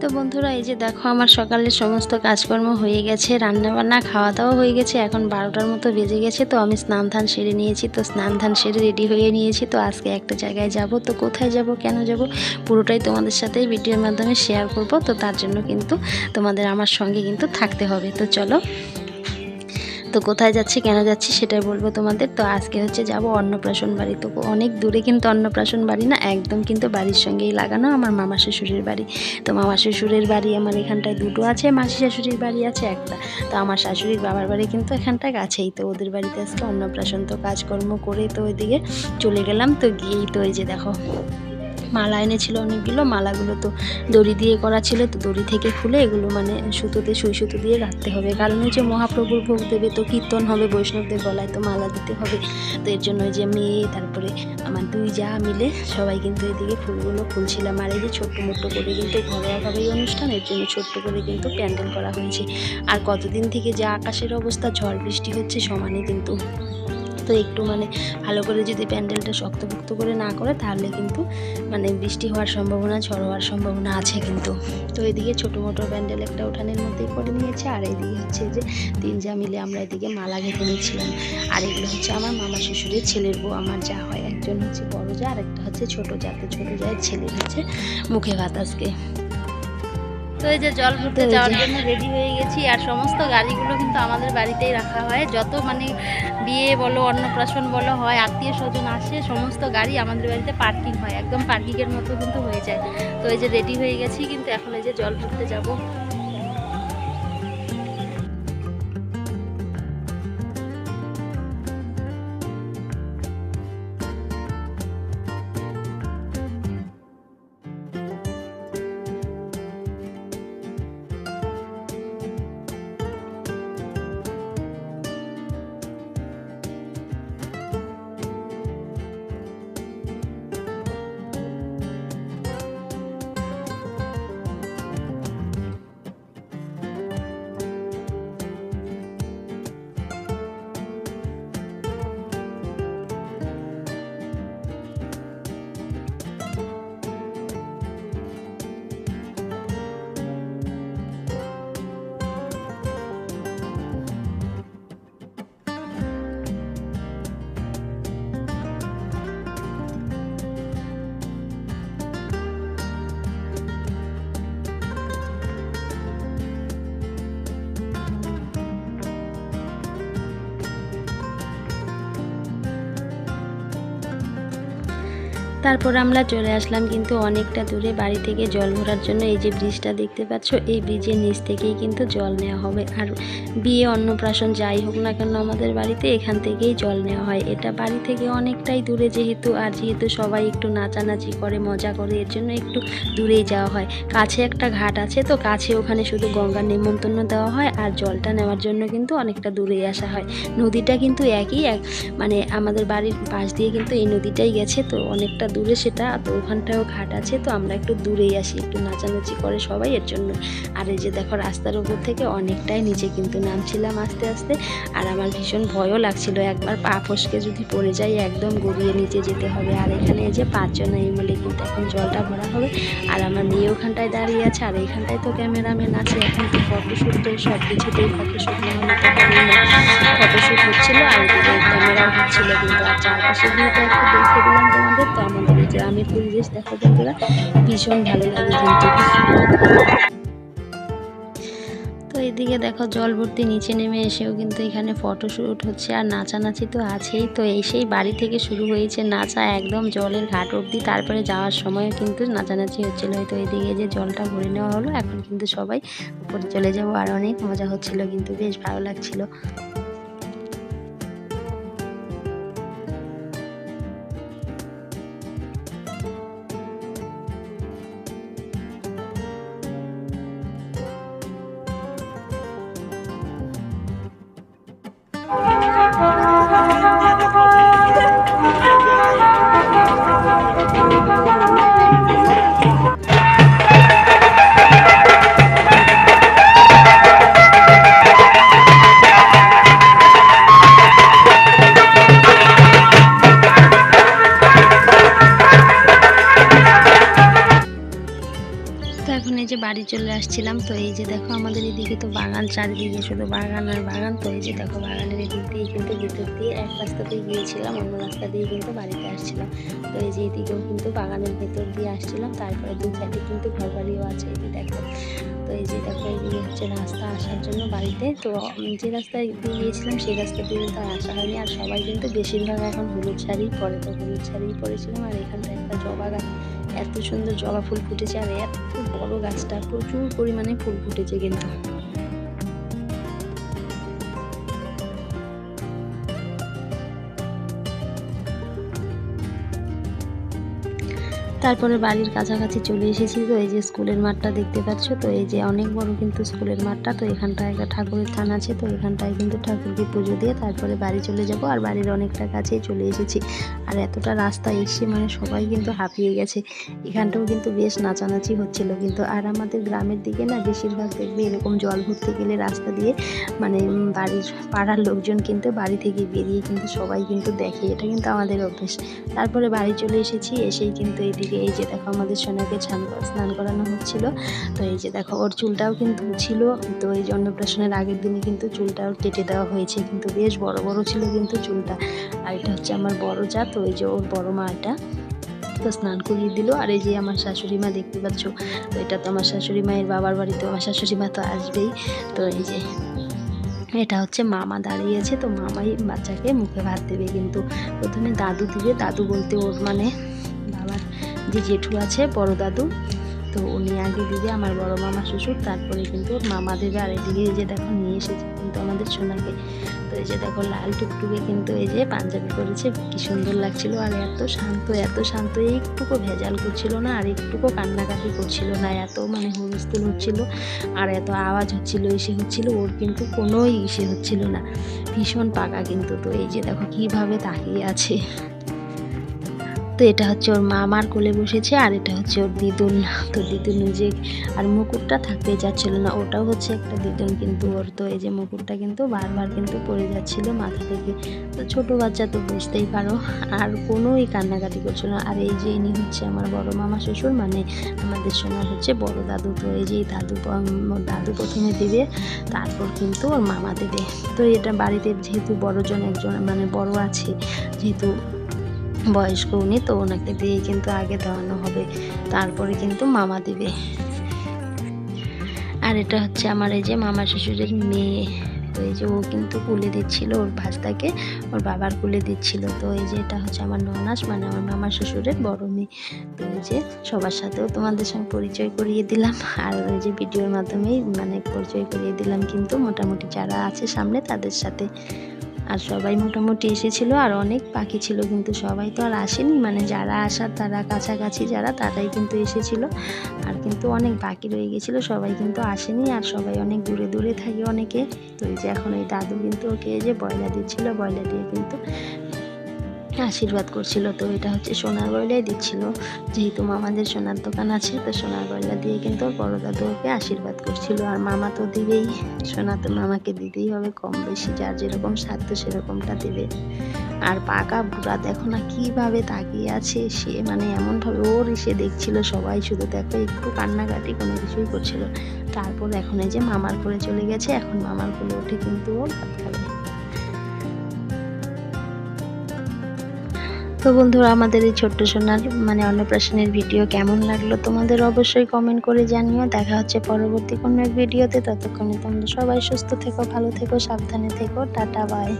তো বন্ধুরা, এই যে দেখো আমার সকালের সমস্ত কাজকর্ম হয়ে গেছে, রান্নাবান্না খাওয়া দাওয়া হয়ে গেছে। এখন 12টার মতো বেজে গেছে। তো আমি স্নান ধান সেরে নিয়েছি, তো স্নান ধান সেরে রেডি হয়ে নিয়েছি। তো আজকে একটা জায়গায় যাব, তো কোথায় যাব, কেন যাব, পুরোটাই তোমাদের সাথে ভিডিওর মাধ্যমে শেয়ার করব। তো তার জন্য কিন্তু তোমাদের আমার সঙ্গে কিন্তু থাকতে হবে। তো চলো, তো কোথায় যাচ্ছি, কেন যাচ্ছি সেটাই বলবো তোমাদের। তো আজকে হচ্ছে যাব অন্নপ্রাশন বাড়ি। তো অনেক দূরে কিন্তু অন্নপ্রাশন বাড়ি না, একদম কিন্তু বাড়ির সঙ্গেই লাগানো আমার মামা শ্বশুরের বাড়ি। তো মামা শ্বশুরের বাড়ি আমার এখানটায় দুটো আছে, মাসি শাশুড়ির বাড়ি আছে একটা। তো আমার শাশুড়ির বাবার বাড়ি কিন্তু এখানটায় কাছেই। তো ওদের বাড়িতে আজকে অন্নপ্রাশন। তো কাজকর্ম করে তো ওইদিকে চলে গেলাম। তো গিয়েই তো এই যে দেখো মালা এনেছিল অনেকগুলো, মালাগুলো তো দড়ি দিয়ে করা ছিল। তো দড়ি থেকে খুলে এগুলো মানে সুতোতে সুই সুতো দিয়ে রাখতে হবে, কারণ হচ্ছে মহাপ্রভুর ভোগ দেবে, তো কীর্তন হবে, বৈষ্ণবদের গলায় তো মালা দিতে হবে। তো এর জন্য যে মেয়ে তারপরে আমার দুই যা মিলে সবাই কিন্তু এদিকে ফুলগুলো খুলছিলাম। আর এই যে ছোট্ট মোট্ট করে কিন্তু ঘরোয়াভাবেই অনুষ্ঠান, এর জন্য ছোট্ট করে কিন্তু প্যান্ডেল করা হয়েছে। আর কতদিন থেকে যে আকাশের অবস্থা, ঝড় বৃষ্টি হচ্ছে সমানে কিন্তু। তো একটু মানে ভালো করে যদি প্যান্ডেলটা শক্তপোক্ত করে না করে, তাহলে কিন্তু মানে বৃষ্টি হওয়ার সম্ভাবনা, ঝড় হওয়ার সম্ভাবনা আছে কিন্তু। তো এদিকে ছোটো মোটো প্যান্ডেল একটা উঠানের মধ্যেই করে নিয়েছে। আর এইদিকে হচ্ছে যে তিন যা মিলে আমরা এদিকে মালা গেঁথে নিচ্ছিলাম। আর এগুলো হচ্ছে আমার মামা শ্বশুরের ছেলের বউ, আমার যা হয়, একজন হচ্ছে বড় যা আর একটা হচ্ছে ছোটো যা। তো ছোটো যায়ের ছেলের হচ্ছে মুখে ভাত আজকে। তো এই যে জল ভরতে যাওয়ার জন্য রেডি হয়ে গেছি। আর সমস্ত গাড়িগুলো কিন্তু আমাদের বাড়িতেই রাখা হয়, যত মানে বিয়ে বলো, অন্নপ্রাশন বলো হয়, আত্মীয় স্বজন আসে, সমস্ত গাড়ি আমাদের বাড়িতে পার্কিং হয়, একদম পার্কিংয়ের মতো কিন্তু হয়ে যায়। তো এই যে রেডি হয়ে গেছি, কিন্তু এখন এই যে জল ভরতে যাবো। তারপর আমরা চলে আসলাম কিন্তু অনেকটা দূরে বাড়ি থেকে জল ভরার জন্য। এই যে ব্রিজটা দেখতে পাচ্ছ, এই ব্রিজের নিচ থেকেই কিন্তু জল নেওয়া হবে। আর বিয়ে অন্নপ্রাশন যাই হোক না কেন, আমাদের বাড়িতে এখান থেকেই জল নেওয়া হয়। এটা বাড়ি থেকে অনেকটাই দূরে যেহেতু, আর যেহেতু সবাই একটু নাচানাচি করে, মজা করে, এর জন্য একটু দূরেই যাওয়া হয়। কাছে একটা ঘাট আছে, তো কাছে ওখানে শুধু গঙ্গার নেমন্তন্ন দেওয়া হয়, আর জলটা নেওয়ার জন্য কিন্তু অনেকটা দূরেই আসা হয়। নদীটা কিন্তু একই, মানে আমাদের বাড়ির পাশ দিয়ে কিন্তু এই নদীটাই গেছে, তো অনেকটা দূরে সেটা। তো ওখানটাও ঘাট আছে, তো আমরা একটু দূরেই আসি, একটু নাচানাচি করে সবাই, এর জন্য। আর এই যে দেখো রাস্তার উপর থেকে অনেকটাই নিচে কিন্তু নামছিলাম আস্তে আস্তে। আর আমার ভীষণ ভয়ও লাগছিল, একবার পা ফসকে যদি পড়ে যাই একদম গড়িয়ে নিচে যেতে হবে। আর এখানে এই যে 5 জন এই মিলে কিন্তু এখন জলটা ভরা হবে। আর আমার মেয়ে ওখানটায় দাঁড়িয়ে আছে, আর এইখানটায় তো ক্যামেরাম্যান আছে। এখন তো ফটোশ্যুট, তো সব কিছুতেই ফটোশ্যুট না হলে তো হবে না। ফটোশ্যুট হচ্ছিল, আর এদিকে ক্যামেরাও হচ্ছিল কিন্তু। আর চারপাশে ভিউটা একটু দেখে দিলাম তোমাদের। তো আমাদের এই গ্রামের পরিবেশ দেখো বন্ধুরা, ভীষণ ভালো লাগে কিন্তু। তো এদিকে দেখো জল ভর্তি নিচে নেমে এসেও কিন্তু এখানে ফটোশ্যুট হচ্ছে, আর নাচানাচি তো আছেই। তো সেই বাড়ি থেকে শুরু হয়েছে নাচা একদম জলের ঘাট অবধি। তারপরে যাওয়ার সময়ও কিন্তু নাচানাচি হচ্ছিলো। তো এদিকে যে জলটা ভরে নেওয়া হলো, এখন কিন্তু সবাই উপরে চলে যাবো। আর অনেক মজা হচ্ছিল কিন্তু, বেশ ভালো লাগছিল। এই যে বাড়ি চলে আসছিলাম। তো এই যে দেখো আমাদের এদিকে তো বাগান, চারিদিকে শুধু বাগান আর বাগান। তো এই যে দেখো বাগানের এদিক দিয়ে কিন্তু ভিতর দিয়ে এক রাস্তাতে গিয়েছিলাম, অন্য রাস্তা দিয়ে কিন্তু বাড়িতে আসছিলাম। তো এই যে এদিকেও কিন্তু বাগানের ভেতর দিয়ে আসছিলাম, তারপরে দু সাইডে কিন্তু ঘরবাড়িও আছে। এই যে দেখো, তো এই যে দেখো এদিকে হচ্ছে রাস্তা আসার জন্য বাড়িতে। তো যে রাস্তায় দিয়ে গিয়েছিলাম সেই রাস্তা দিয়ে কিন্তু আর আসা হয়নি। আর সবাই কিন্তু বেশিরভাগ এখন হলুদ শাড়ি পরে, তো হলুদ শাড়ি পরেছিলাম। আর এখানটা একটা জবা গাছ, এত সুন্দর জবা ফুল ফুটেছে, আর এত বড় গাছটা, প্রচুর পরিমাণে ফুল ফুটেছে কিন্তু। তারপরে বাড়ির কাছাকাছি চলে এসেছি। তো এই যে স্কুলের মাঠটা দেখতে পাচ্ছ, তো এই যে অনেক বড় কিন্তু স্কুলের মাঠটা। তো এখানটায় একটা ঠাকুরের স্থান আছে, তো এখানটায় কিন্তু ঠাকুরকে পুজো দিয়ে তারপরে বাড়ি চলে যাব। আর বাড়ির অনেকটা কাছেই চলে এসেছি। আর এতটা রাস্তা এসে মানে সবাই কিন্তু হাঁপিয়ে গেছে। এখানটাও কিন্তু বেশ নাচানাচি হচ্ছিল কিন্তু। আর আমাদের গ্রামের দিকে না বেশিরভাগ দেখবে এরকম জল ভরতে গেলে রাস্তা দিয়ে মানে বাড়ির পাড়ার লোকজন কিন্তু বাড়ি থেকে বেরিয়ে কিন্তু সবাই কিন্তু দেখে, এটা কিন্তু আমাদের অভ্যেস। তারপরে বাড়ি চলে এসেছি, এসেই কিন্তু এইদিকে এই যে দেখো আমাদের সোনাকে স্নান করানো হচ্ছিল। তো এই যে দেখো ওর চুলটাও কিন্তু ছিল। তো এই যে অন্নপ্রাশনের আগের দিনে কিন্তু চুলটাও কেটে দেওয়া হয়েছে, কিন্তু বেশ বড় বড় ছিল কিন্তু চুলটা। আর এটা হচ্ছে আমার বড় যা, তো এই যে ওর বড় মা, এটা তো স্নান করিয়ে দিল। আর এই যে আমার শাশুড়ি মা দেখতে পাচ্ছ, তো এটা তো আমার শাশুড়ি মায়ের বাবার বাড়ি, তো আমার শাশুড়ি মা তো আসবেই। তো এই যে এটা হচ্ছে মামা দাঁড়িয়েছে, তো মামাই বাচ্চাকে মুখে ভাত দেবে কিন্তু। প্রথমে দাদু দিবে, দাদু বলতে ওর মানে বাবার যে জেঠু আছে বড় দাদু, তো উনি আগে দিবে, আমার বড় মামা শ্বশুর, তারপরে কিন্তু ওর মামা দেবে। আর এদিকে এই যে দেখো নিয়ে এসেছে কিন্তু আমাদের সোনাকে। তো এই যে দেখো লাল টুকটুকে কিন্তু এই যে পাঞ্জাবি করেছে, কি সুন্দর লাগছিল। আর এত শান্ত, এত শান্ত, একটুকু ভেজাল করছিল না, আর একটুকু কান্নাকাটি করছিল না। এত মানে হুলস্থুল হচ্ছিল আর এত আওয়াজ হচ্ছিল, ইসে হচ্ছিল, ওর কিন্তু কোনো ইসে হচ্ছিল না, ভীষণ পাকা কিন্তু। তো এই যে দেখো কিভাবে তাকিয়ে আছে। তো এটা হচ্ছে ওর মামার কোলে বসেছে, আর এটা হচ্ছে ওর দিদুন। তো দিদুন যে আর মুকুটটা থাকতে যাচ্ছিল না, ওটাও হচ্ছে একটা দিদুন কিন্তু ওর। তো এই যে মুকুটটা কিন্তু বারবার কিন্তু পড়ে যাচ্ছিল মাথা থেকে। তো ছোটো বাচ্চা তো বুঝতেই পারো, আর কোনোই কান্নাকাটি করছিল না। আর এই যে ইনি হচ্ছে আমার বড় মামা শ্বশুর, মানে আমাদের সোনার হচ্ছে বড় দাদু। তো এই যে দাদু প্রথমে দেবে, তারপর কিন্তু ওর মামা দেবে। তো এটা বাড়িতে যেহেতু বড়জন একজন মানে বড় আছে, যেহেতু বয়স্ক উনি, তো ওনাকে দিয়ে কিন্তু আগে দেওয়ানো হবে, তারপরে কিন্তু মামা দিবে। আর এটা হচ্ছে আমার এই যে মামা শ্বশুরের মেয়ে। তো এই যে ও কিন্তু কুলে দিচ্ছিল ওর ভাস্তাকে, ওর বাবার কুলে দিচ্ছিল। তো এই যে এটা হচ্ছে আমার ননাস, মানে আমার মামা শ্বশুরের বড় মেয়ে। তো এই যে সবার সাথেও তোমাদের সঙ্গে পরিচয় করিয়ে দিলাম, আর ওই যে ভিডিওর মাধ্যমেই মানে পরিচয় করিয়ে দিলাম কিন্তু মোটামুটি যারা আছে সামনে তাদের সাথে। আর সবাই মোটামুটি এসেছিল, আর অনেক পাখি ছিল কিন্তু সবাই তো আর আসেনি, মানে যারা আসার তারা কাছাকাছি যারা তারাই কিন্তু এসেছিল। আর কিন্তু অনেক বাকি রয়ে গেছিলো, সবাই কিন্তু আসেনি, আর সবাই অনেক দূরে দূরে থাকে অনেকে। তো এই যে এখন এই দাদু কিন্তু ওকে এই যে বয়লা দিচ্ছিল, বয়লা দিয়ে কিন্তু আশীর্বাদ করছিল। তো এটা হচ্ছে সোনার গয়লাই দিচ্ছিল, যেহেতু মামাদের সোনার দোকান আছে, তো সোনার গয়লা দিয়ে কিন্তু বড় দাদু ওকে আশীর্বাদ করছিল। আর মামা তো দিবেই, সোনা তো মামাকে দিতেই হবে, কম বেশি যার যেরকম সাধ্য সেরকমটা দেবে। আর পাকা বুড়া দেখো না কিভাবে তাকিয়ে আছে সে, মানে এমনভাবে ওর এসে দেখছিল সবাই, শুধু দেখো একটু কান্নাকাটি কোনো কিছুই করছিল। তারপর এখন এই যে মামার কোলে চলে গেছে, এখন মামার কোলে উঠে কিন্তু ও ভাত খাবে। তো বন্ধুরা, আমাদের এই ছোট্ট সোনার মানে অন্নপ্রাশনের ভিডিও কেমন লাগলো তোমাদের অবশ্যই কমেন্ট করে জানিও। দেখা হচ্ছে পরবর্তী কোনো এক ভিডিওতে, ততক্ষণে তোমরা সবাই সুস্থ থেকো, ভালো থেকো, সাবধানে থেকো, টাটা বাই।